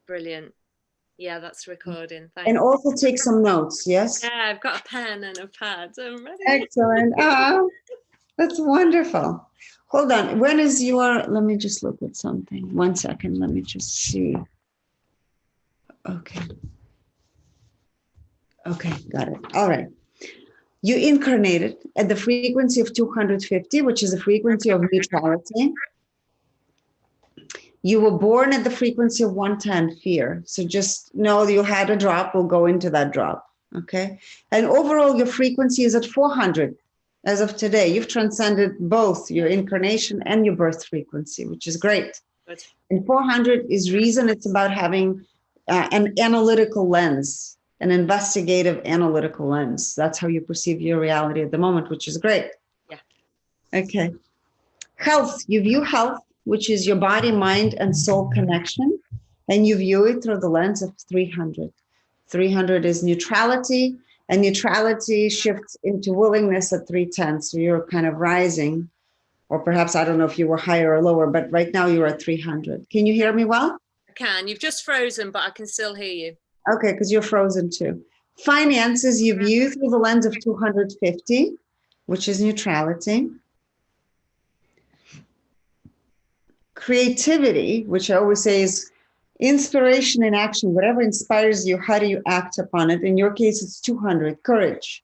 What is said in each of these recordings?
Brilliant. Yeah, that's recording. Thanks. And also take some notes, yes? Yeah, I've got a pen and a pad. I'm ready. Excellent. That's wonderful. Hold on. When is your, let me just look at something. 1 second. Let me just see. Okay. Okay, got it. All right. You incarnated at the frequency of 250, which is the frequency of neutrality. You were born at the frequency of 110, fear. So just know you had a drop. We'll go into that drop. Okay. And overall, your frequency is at 400 as of today. You've transcended both your incarnation and your birth frequency, which is great. Good. And 400 is reason. It's about having an analytical lens, an investigative analytical lens. That's how you perceive your reality at the moment, which is great. Yeah. Okay. Health. You view health, which is your body, mind, and soul connection. And you view it through the lens of 300. 300 is neutrality, and neutrality shifts into willingness at 310. So you're kind of rising, or perhaps, I don't know if you were higher or lower, but right now you're at 300. Can you hear me well? I can. You've just frozen, but I can still hear you. Okay, because you're frozen too. Finances, you view through the lens of 250, which is neutrality. Creativity, which I always say is inspiration in action. Whatever inspires you, how do you act upon it? In your case, it's 200, courage.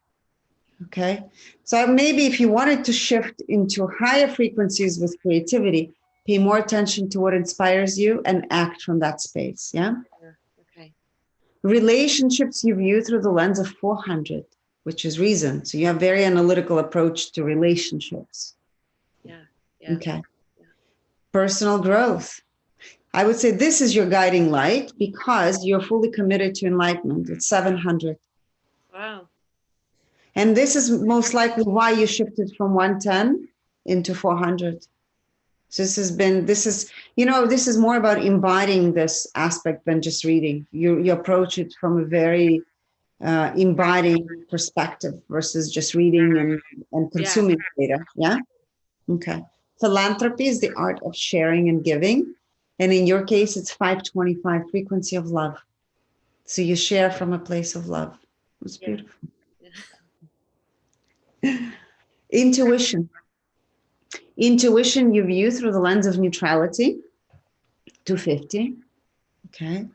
Okay, so maybe if you wanted to shift into higher frequencies with creativity, pay more attention to what inspires you and act from that space. Yeah. Okay. Relationships you view through the lens of 400, which is reason. So you have very analytical approach to relationships. Yeah. Okay. Yeah. Personal growth. I would say this is your guiding light because you're fully committed to enlightenment. It's 700. Wow. And this is most likely why you shifted from 110 into 400. So this is more about embodying this aspect than just reading. You approach it from a very embodying perspective versus just reading and consuming data. Yeah. Okay. Philanthropy is the art of sharing and giving. And in your case, it's 525, frequency of love. So you share from a place of love. It's beautiful. Yeah. Intuition. Intuition you view through the lens of neutrality, 250. Okay.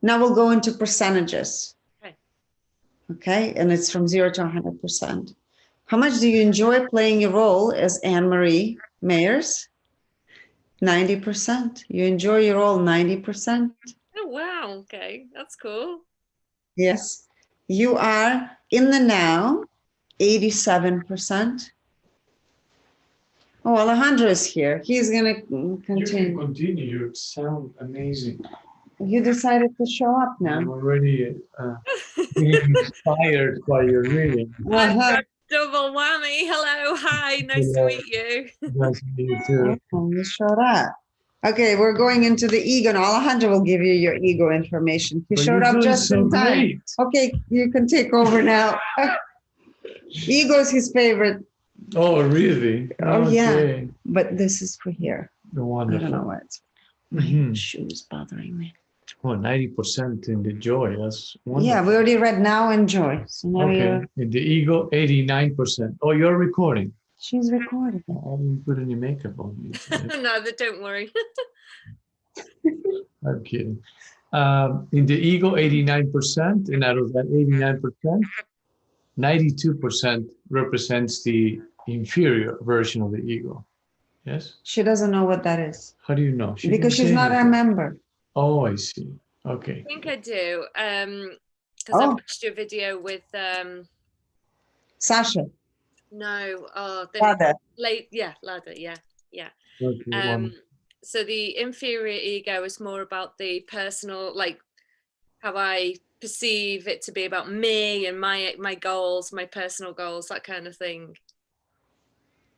Now we'll go into percentages. Okay. And it's from 0 to 100%. How much do you enjoy playing your role as Anne-Marie Mayers? 90%. You enjoy your role 90%. Oh, wow. Okay. That's cool. Yes. You are in the now, 87%. Oh, Alejandro is here. He's going to continue. You can continue. You sound amazing. You decided to show up now. I'm already inspired by your reading. I've got double whammy. Hello. Hi. Nice to meet you. Nice to meet you too. Oh, you showed up. Okay, we're going into the ego. And Alejandro will give you your ego information. You showed up just in time. Great. Okay, you can take over now. Ego is his favorite. Oh, really? Oh, okay. Yeah. But this is for here. Wonderful. I don't know what. My shoe's bothering me. Oh, 90% in the joy. That's wonderful. Yeah, we already read now and joy. So now okay. In the ego, 89%. Oh, you're recording. She's recording. I didn't put any makeup on you. No, don't worry. I'm kidding. In the ego, 89%. And out of that 89%, 92% represents the inferior version of the ego. Yes? She doesn't know what that is. How do you know? Because she's not a member. Oh, I see. Okay. I think I do. Because I watched your video with Sasha. No, Lada. Lada, yeah. Okay, so the inferior ego is more about the personal, like how I perceive it to be about me and my goals, my personal goals, that kind of thing.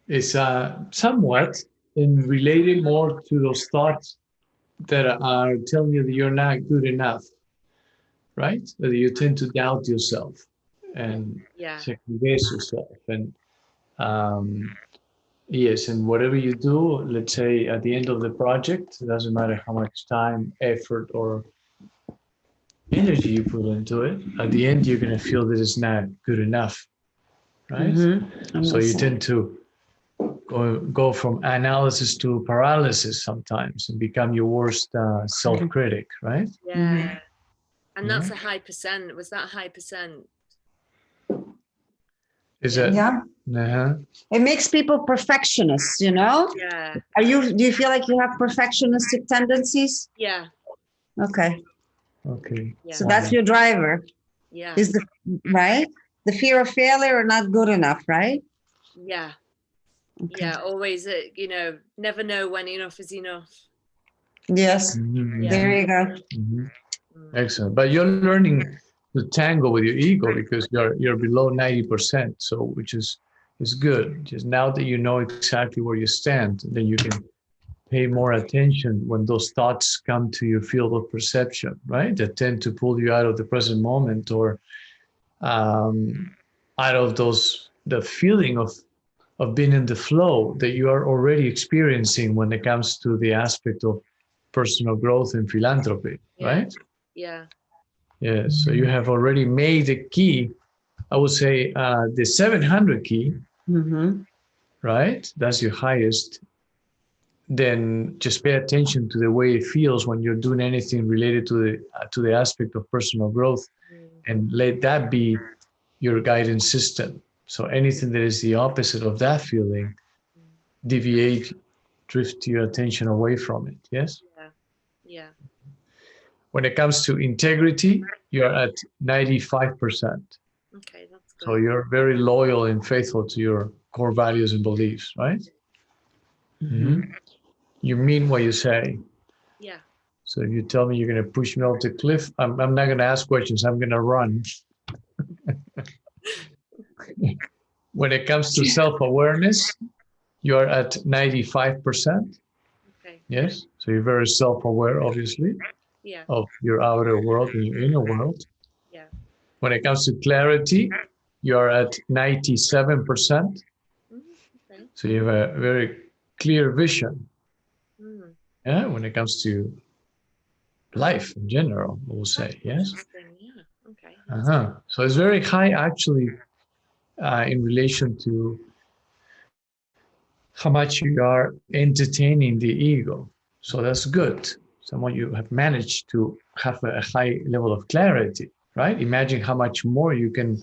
It's somewhat related more to those thoughts that are telling you that you're not good enough, right? That you tend to doubt yourself and second guess yourself. And yes, and whatever you do, let's say at the end of the project, it doesn't matter how much time, effort, or energy you put into it, at the end, you're going to feel that it's not good enough, right? So you tend to go from analysis to paralysis sometimes and become your worst self-critic, right? Yeah. And that's a high percent. Was that a high percent? Is it? Yeah. It makes people perfectionists, you know? Yeah. Do you feel like you have perfectionistic tendencies? Yeah. Okay. Okay. Yeah. So that's your driver. Yeah. Is the right? The fear of failure or not good enough, right? Yeah. Okay. Yeah. Always, you know, never know when enough is enough. Yes. There you go. Excellent. But you're learning to tango with your ego because you're below 90%. So which is good. Just now that you know exactly where you stand, then you can pay more attention when those thoughts come to your field of perception, right? That tend to pull you out of the present moment or out of the feeling of being in the flow that you are already experiencing when it comes to the aspect of personal growth and philanthropy, right? Yeah. Yes. So you have already made the key, I would say the 700 key, right? That's your highest. Then just pay attention to the way it feels when you're doing anything related to the aspect of personal growth, and let that be your guidance system. So anything that is the opposite of that feeling, deviate, drift your attention away from it. Yes. Yeah. When it comes to integrity, you're at 95%. Okay, that's good. So you're very loyal and faithful to your core values and beliefs, right? You mean what you say. Yeah. So if you tell me you're going to push me off the cliff, I'm not going to ask questions. I'm going to run. When it comes to self-awareness, you're at 95%. Okay. Yes. So you're very self-aware, obviously, of your outer world and your inner world. Yeah. When it comes to clarity, you're at 97%. Okay. So you have a very clear vision. Yeah, when it comes to life in general, we'll say, yes. Yeah. Okay. So it's very high actually in relation to how much you are entertaining the ego. So that's good. Someone you have managed to have a high level of clarity, right? Imagine how much more you can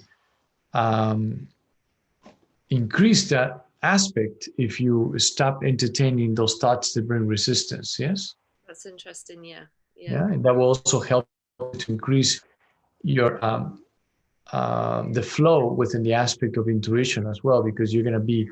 increase that aspect if you stop entertaining those thoughts that bring resistance. Yes. That's interesting. Yeah. Yeah, and that will also help to increase your the flow within the aspect of intuition as well, because you're going to be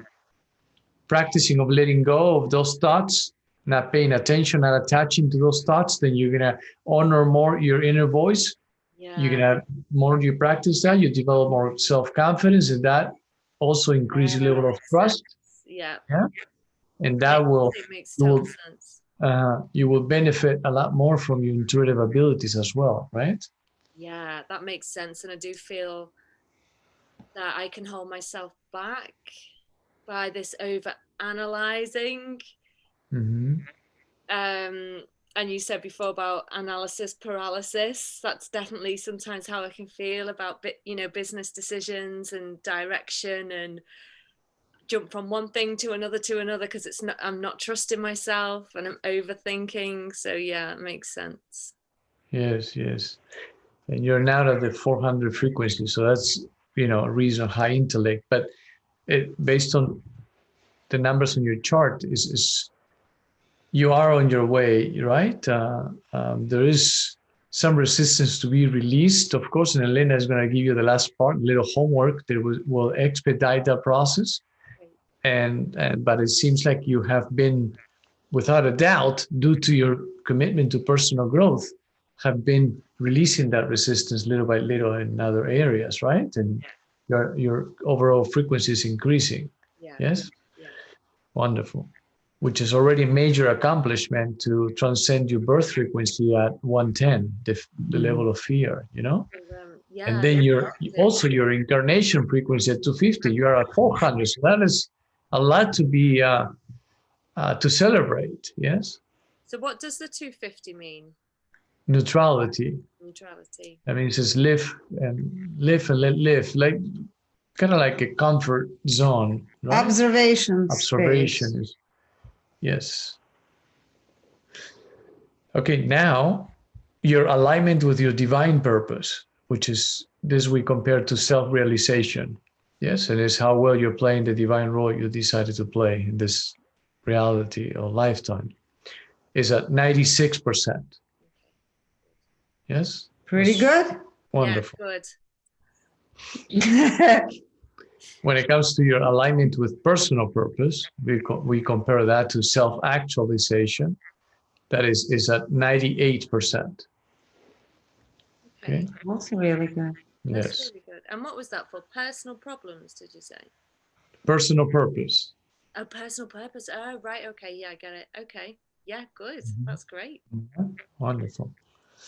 practicing of letting go of those thoughts, not paying attention, not attaching to those thoughts. Then you're going to honor more your inner voice. You're going to more you practice that, you develop more self-confidence, and that also increases your level of trust. Yeah. And that will it makes total sense. You will benefit a lot more from your intuitive abilities as well, right? Yeah, that makes sense. And I do feel that I can hold myself back by this over analyzing. And you said before about analysis paralysis. That's definitely sometimes how I can feel about, business decisions and direction, and jump from one thing to another because I'm not trusting myself and I'm overthinking. So yeah, it makes sense. Yes. And you're now at the 400 frequency, so that's a reason of high intellect. But based on the numbers on your chart, is you are on your way, right? There is some resistance to be released, of course, and Elena is going to give you the last part, a little homework that will expedite that process. But it seems like you have been, without a doubt, due to your commitment to personal growth, have been releasing that resistance little by little in other areas, right? And your overall frequency is increasing. Yes? Wonderful. Which is already a major accomplishment to transcend your birth frequency at 110, the level of fear, and then your incarnation frequency at 250, you are at 400. So that is a lot to be to celebrate. Yes. So what does the 250 mean? Neutrality. neutrality. I mean, it says live and let live, like kind of like a comfort zone, right? Observation Is, yes. Okay, now your alignment with your divine purpose, which is this we compare to self-realization. Yes, and it's how well you're playing the divine role you decided to play in this reality or lifetime, is at 96%. Yes? Pretty good. Wonderful. Yeah, good. When it comes to your alignment with personal purpose, we compare that to self-actualization. That is at 98%. Okay. That's really good. Yes. That's really good. And what was that for? Personal problems, did you say? Personal purpose. Oh, personal purpose. Oh, right. Okay. Yeah, I get it. Okay. Yeah, good. That's great. Wonderful.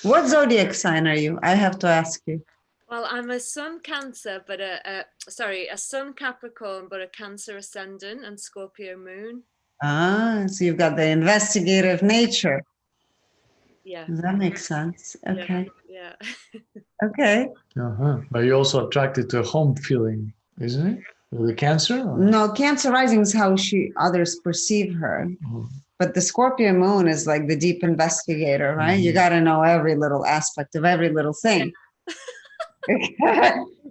What zodiac sign are you? I have to ask you. Well, I'm a Sun Cancer, but a Sun Capricorn, but a Cancer ascendant and Scorpio moon. Ah, so you've got the investigative nature. Yeah. That makes sense. Okay. Yeah. Okay. But you're also attracted to a home feeling, isn't it? The Cancer? Or? No, Cancer rising is how others perceive her. But the Scorpio moon is like the deep investigator, right? You got to know every little aspect of every little thing.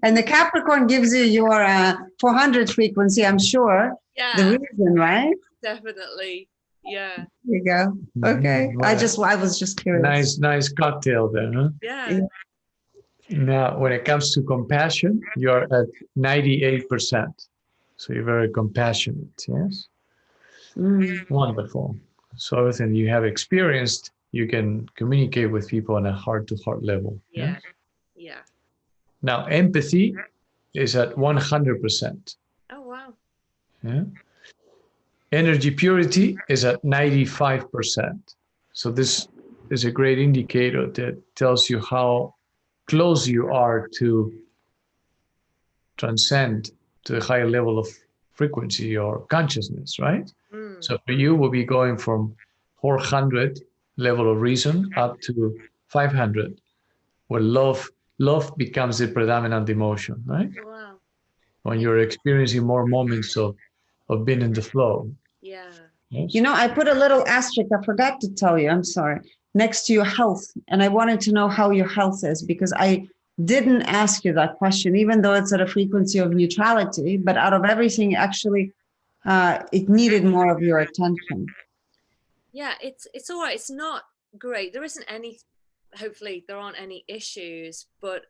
And the Capricorn gives you your 400 frequency, I'm sure. Yeah. The reason, right? Definitely. Yeah. There you go. Okay. Well, I was just curious. Nice cocktail there, huh? Yeah. Now, when it comes to compassion, you're at 98%. So you're very compassionate, yes? Wonderful. So everything you have experienced, you can communicate with people on a heart-to-heart level. Yeah. Yeah. Now, empathy is at 100%. Oh, wow. Yeah. Energy purity is at 95%. So this is a great indicator that tells you how close you are to transcend to a higher level of frequency or consciousness, right? So for you, we'll be going from 400 level of reason up to 500, where love becomes the predominant emotion, right? Wow. When you're experiencing more moments of being in the flow. Yeah. Yes? You know, I put a little asterisk, I forgot to tell you, I'm sorry, next to your health. And I wanted to know how your health is, because I didn't ask you that question, even though it's at a frequency of neutrality, but out of everything, actually, it needed more of your attention. Yeah, it's all right. It's not great. There isn't any, hopefully there aren't any issues, but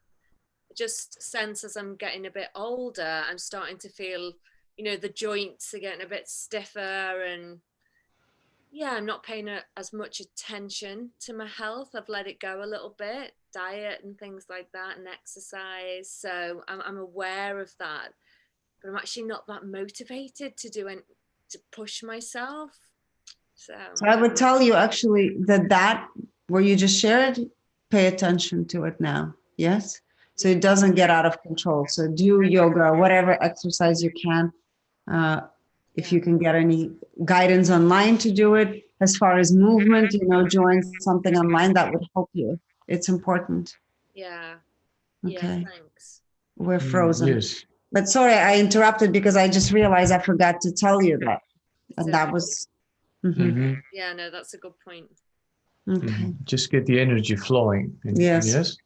just sense as I'm getting a bit older, I'm starting to feel, the joints are getting a bit stiffer, and yeah, I'm not paying as much attention to my health. I've let it go a little bit, diet and things like that, and exercise. So I'm aware of that, but I'm actually not that motivated to push myself. So I would tell you actually that where you just shared, pay attention to it now. Yes. So it doesn't get out of control. So do yoga, whatever exercise you can. If you can get any guidance online to do it, as far as movement, join something online that would help you. It's important. Yeah. Okay. Yeah, thanks. We're frozen. Yes. But sorry, I interrupted because I just realized I forgot to tell you that. And that was. Yeah, no, that's a good point. Okay. Just get the energy flowing. Yes.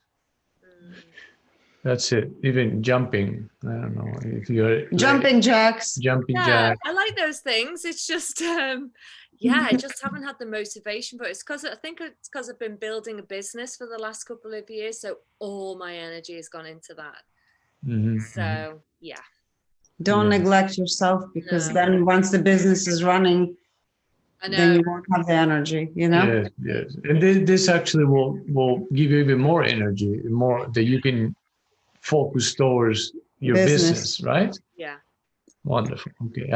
That's it. Even jumping. I don't know if you're jumping jacks. Jumping jacks. I like those things. It's just I just haven't had the motivation, but it's because I've been building a business for the last couple of years, so all my energy has gone into that. So yeah. Don't neglect yourself, because then once the business is running, then you won't have the energy, Yes. And this actually will give you even more energy, more that you can focus towards your business, right? Yeah. Wonderful. Okay.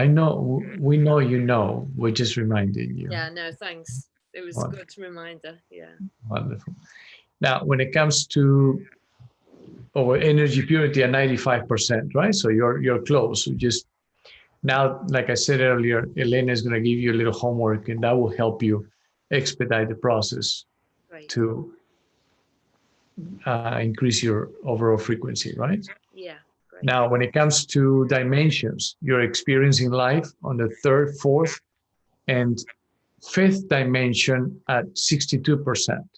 We know we're just reminding you. Yeah, no, thanks. It was a good reminder. Yeah. Wonderful. Now, when it comes to our energy purity at 95%, right? So you're close. Just now, like I said earlier, Elena is going to give you a little homework, and that will help you expedite the process to increase your overall frequency, right? Yeah. Great. Now, when it comes to dimensions, you're experiencing life on the third, fourth, and fifth dimension at 62%.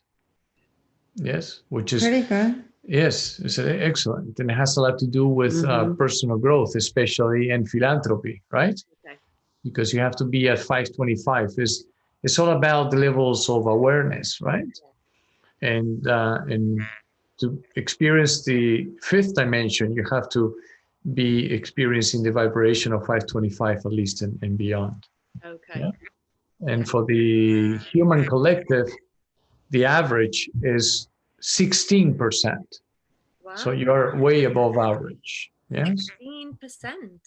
Yes, which is Pretty good. yes, it's excellent, and it has a lot to do with personal growth, especially and philanthropy, right? Okay. Because you have to be at 525. It's all about the levels of awareness, right? And to experience the fifth dimension, you have to be experiencing the vibration of 525 at least and beyond. Okay. Yeah? And for the human collective, the average is 16%. Wow. So you're way above average. Yes. 16%.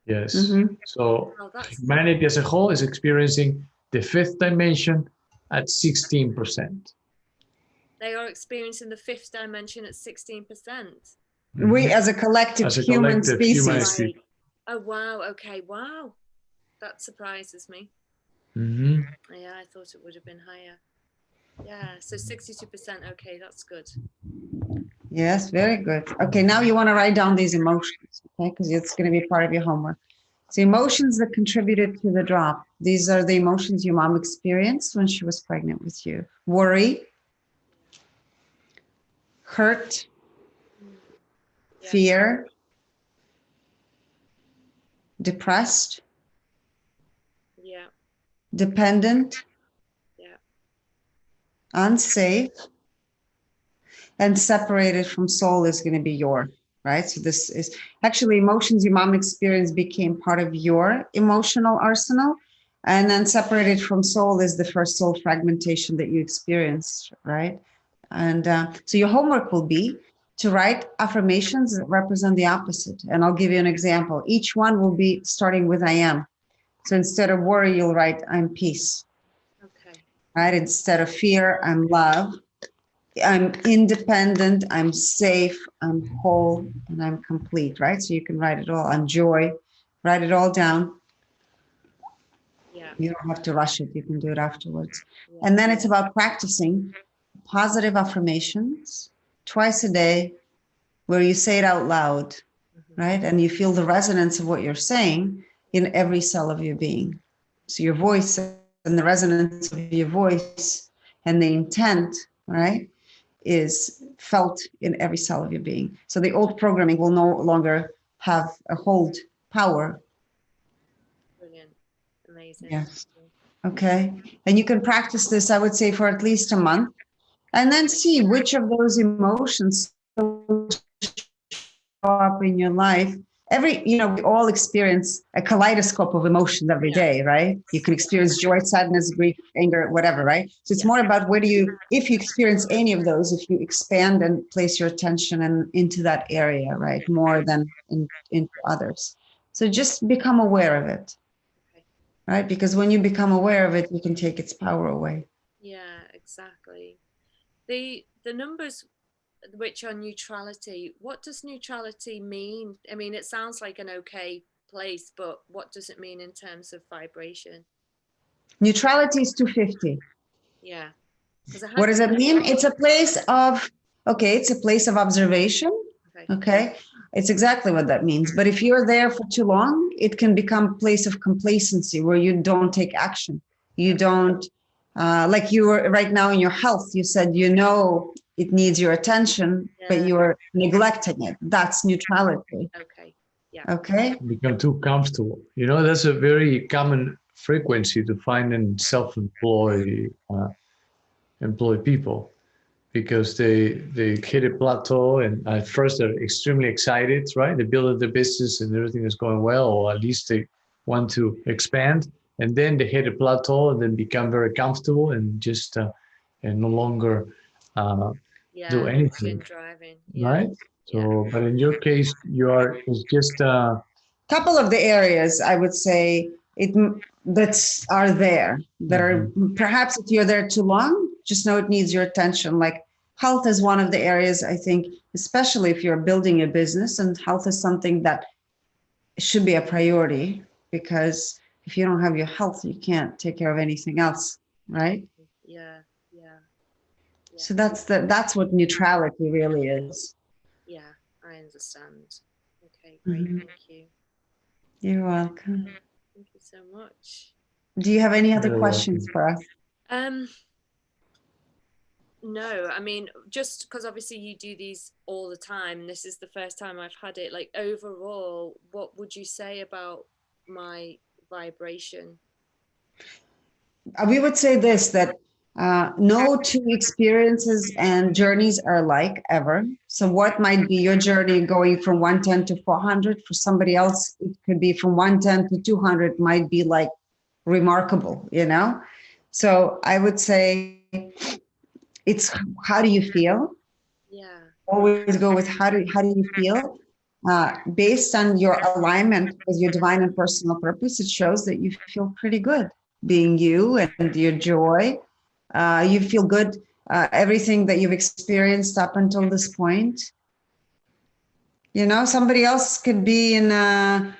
Yes. So Wow, that's humanity as a whole is experiencing the fifth dimension at 16%. they are experiencing the fifth dimension at 16%. We, as a collective, human species. Humanity. Oh, wow. Okay. Wow. That surprises me. Yeah, I thought it would have been higher. Yeah, so 62%. Okay, that's good. Yes, very good. Okay, now you want to write down these emotions, okay? Because it's going to be part of your homework. So emotions that contributed to the drop. These are the emotions your mom experienced when she was pregnant with you. Worry, hurt, fear, depressed, dependent, unsafe, and separated from soul is going to be your, right? So this is actually emotions your mom experienced became part of your emotional arsenal. And then separated from soul is the first soul fragmentation that you experienced, right? And so your homework will be to write affirmations that represent the opposite. And I'll give you an example. Each one will be starting with I am. So instead of worry, you'll write I'm peace. Okay. Right? Instead of fear, I'm love. I'm independent, I'm safe, I'm whole, and I'm complete, right? So you can write it all. I'm joy. Write it all down. Yeah. You don't have to rush it. You can do it afterwards. Yeah. And then it's about practicing positive affirmations twice a day where you say it out loud, right? And you feel the resonance of what you're saying in every cell of your being. So your voice and the resonance of your voice and the intent, right, is felt in every cell of your being. So the old programming will no longer have a hold power. Brilliant. Amazing. Yes. Okay. And you can practice this, I would say, for at least a month, and then see which of those emotions show up in your life. We all experience a kaleidoscope of emotions every day, right? You can experience joy, sadness, grief, anger, whatever, right? So it's more about if you experience any of those, if you expand and place your attention into that area, right? More than into others. So just become aware of it, right? Because when you become aware of it, you can take its power away. Yeah, exactly. The numbers which are neutrality, what does neutrality mean? I mean, it sounds like an okay place, but what does it mean in terms of vibration? Neutrality is 250. Yeah. What does that mean? It's a place of, it's a place of observation. Okay. It's exactly what that means. But if you're there for too long, it can become a place of complacency where you don't take action. You don't, like you were right now in your health, you said, it needs your attention, but you are neglecting it. That's neutrality. Okay. Yeah. Okay. Become too comfortable. That's a very common frequency to find in self-employed people, because they hit a plateau and at first they're extremely excited, right? They build their business and everything is going well, or at least they want to expand, and then they hit a plateau and then become very comfortable and just and no longer do anything. Driving. Right? So, but in your case, it's just couple of the areas I would say that are there that are perhaps if you're there too long, just know it needs your attention. Like health is one of the areas, I think, especially if you're building a business, and health is something that should be a priority, because if you don't have your health, you can't take care of anything else, right? So that's what neutrality really is. Yeah, I understand. Okay, great. Mhm. Thank you. You're welcome. Thank you so much. Do you have any other You're questions for us? No, I mean, just because obviously you do these all the time, and this is the first time I've had it, like overall, what would you say about my vibration? We would say this, that no two experiences and journeys are alike ever. So what might be your journey going from 110 to 400, for somebody else it could be from 110 to 200, might be like remarkable, you know? So I would say it's how do you feel? Yeah. Always go with how do you feel? Based on your alignment with your divine and personal purpose, it shows that you feel pretty good being you and your joy. You feel good, everything that you've experienced up until this point. You know, somebody else could be in a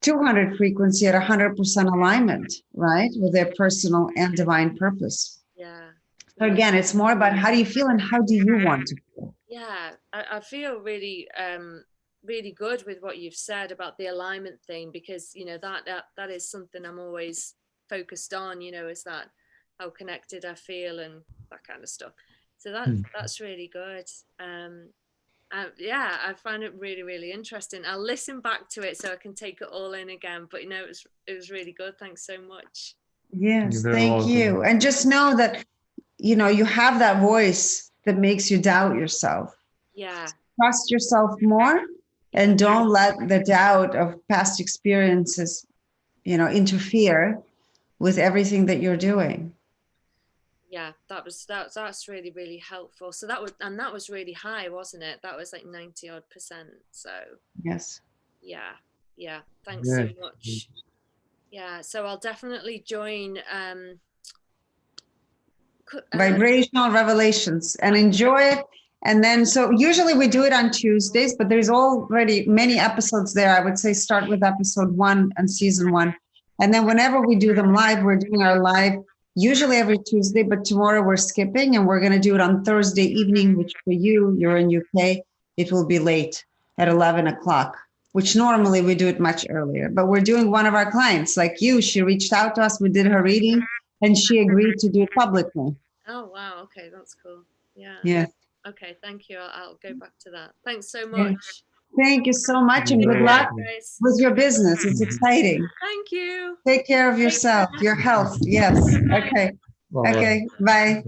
200 frequency at 100% alignment, right? With their personal and divine purpose. Yeah. So again, it's more about how do you feel and how do you want to feel? Yeah, I feel really really good with what you've said about the alignment thing, because you know that is something I'm always focused on, you know, is that how connected I feel and that kind of stuff. So that's really good. Yeah, I find it really, really interesting. I'll listen back to it so I can take it all in again. But you know, it was really good. Thanks so much. Yes, very thank welcome. you. And just know that, you know, you have that voice that makes you doubt yourself. Yeah. Trust yourself more and don't let the doubt of past experiences, you know, interfere with everything that you're doing. Yeah, that's really, really helpful. So that was really high, wasn't it? That was like 90 odd %. So Yes. Yeah. Thanks so much. Yeah, so I'll definitely join Vibrational Revelations and enjoy it. And then, so usually we do it on Tuesdays, but there's already many episodes there. I would say start with episode 1 and season 1. And then whenever we do them live, we're doing our live usually every Tuesday, but tomorrow we're skipping and we're going to do it on Thursday evening, which for you, you're in UK, it will be late at 11 o'clock, which normally we do it much earlier. But we're doing one of our clients, like you, she reached out to us, we did her reading, and she agreed to do it publicly. Oh, wow. Okay, that's cool. Yeah. Yeah. Okay, thank you. I'll go back to that. Thanks so much. Thank you so much and good luck with your business. It's exciting. Thank you. Take care of yourself, your health. Yes. Okay. Okay. Bye.